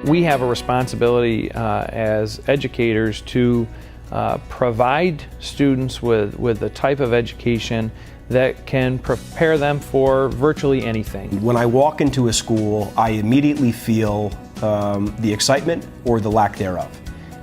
We have a responsibility as educators to provide students with the type of education that can prepare them for virtually anything. When I walk into a school, I immediately feel the excitement or the lack thereof.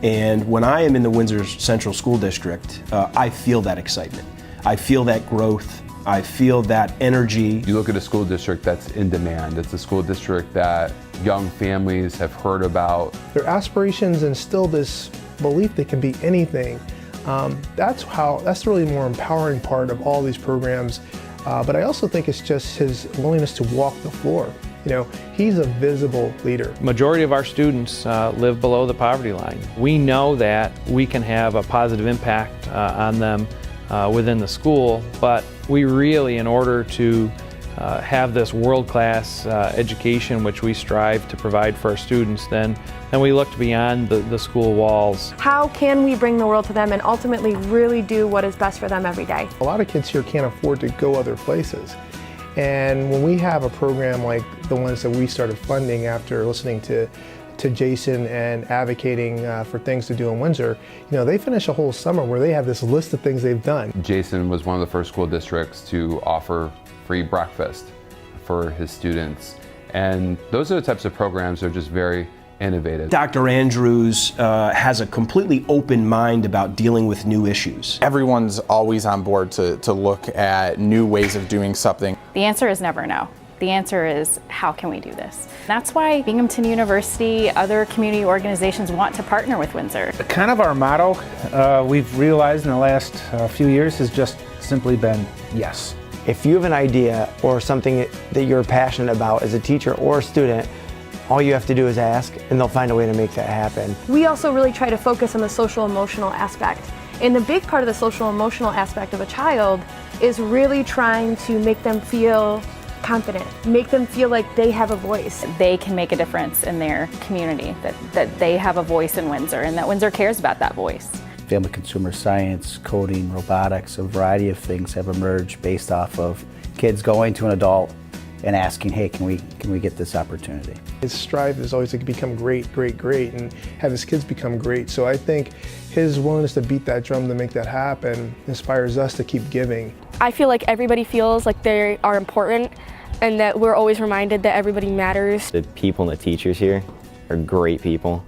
And when I am in the Windsor Central School District, I feel that excitement. I feel that growth. I feel that energy. You look at a school district that's in demand. It's a school district that young families have heard about. Their aspirations instill this belief they can be anything. That's the really more empowering part of all these programs. But I also think it's just his willingness to walk the floor. You know, he's a visible leader. Majority of our students live below the poverty line. We know that we can have a positive impact on them within the school, but we really, in order to have this world-class education which we strive to provide for our students, then we looked beyond the school walls. How can we bring the world to them and ultimately really do what is best for them every day? A lot of kids here can't afford to go other places. And when we have a program like the ones that we started funding after listening to Jason and advocating for things to do in Windsor, you know, they finish a whole summer where they have this list of things they've done. Jason was one of the first school districts to offer free breakfast for his students. And those are the types of programs that are just very innovative. Dr. Andrews has a completely open mind about dealing with new issues. Everyone's always on board to look at new ways of doing something. The answer is never no. The answer is, how can we do this? That's why Binghamton University, other community organizations want to partner with Windsor. Kind of our motto, we've realized in the last few years, has just simply been yes. If you have an idea or something that you're passionate about as a teacher or a student, all you have to do is ask, and they'll find a way to make that happen. We also really try to focus on the social-emotional aspect. And the big part of the social-emotional aspect of a child is really trying to make them feel confident, make them feel like they have a voice. They can make a difference in their community, that they have a voice in Windsor, and that Windsor cares about that voice. Family consumer science, coding, robotics, a variety of things have emerged based off of kids going to an adult and asking, hey, can we get this opportunity? His strive is always to become great, great, great, and have his kids become great. So I think his willingness to beat that drum to make that happen inspires us to keep giving. I feel like everybody feels like they are important and that we're always reminded that everybody matters. The people and the teachers here are great people.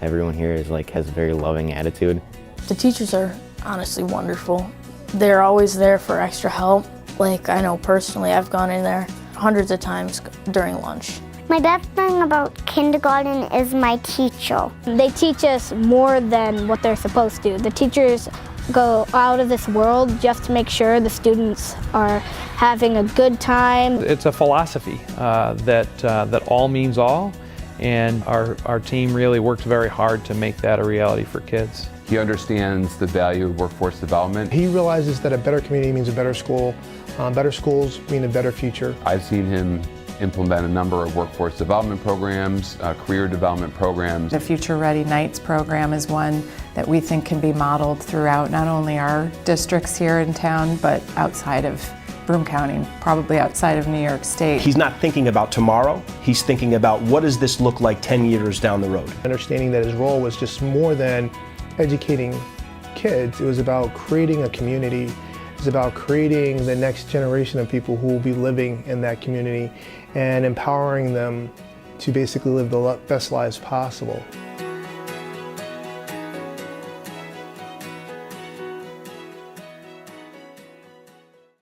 Everyone here has a very loving attitude. The teachers are honestly wonderful. They're always there for extra help. Like, I know personally, I've gone in there hundreds of times during lunch. My best thing about kindergarten is my teacher. They teach us more than what they're supposed to. The teachers go out of this world just to make sure the students are having a good time. It's a philosophy that all means all, and our team really worked very hard to make that a reality for kids. He understands the value of workforce development. He realizes that a better community means a better school. Better schools mean a better future. I've seen him implement a number of workforce development programs, career development programs. The Future Ready Nights program is one that we think can be modeled throughout not only our districts here in town, but outside of Broome County, probably outside of New York State. He's not thinking about tomorrow, he's thinking about what does this look like 10 years down the road. Understanding that his role was just more than educating kids, it was about creating a community. It's about creating the next generation of people who will be living in that community and empowering them to basically live the best lives possible.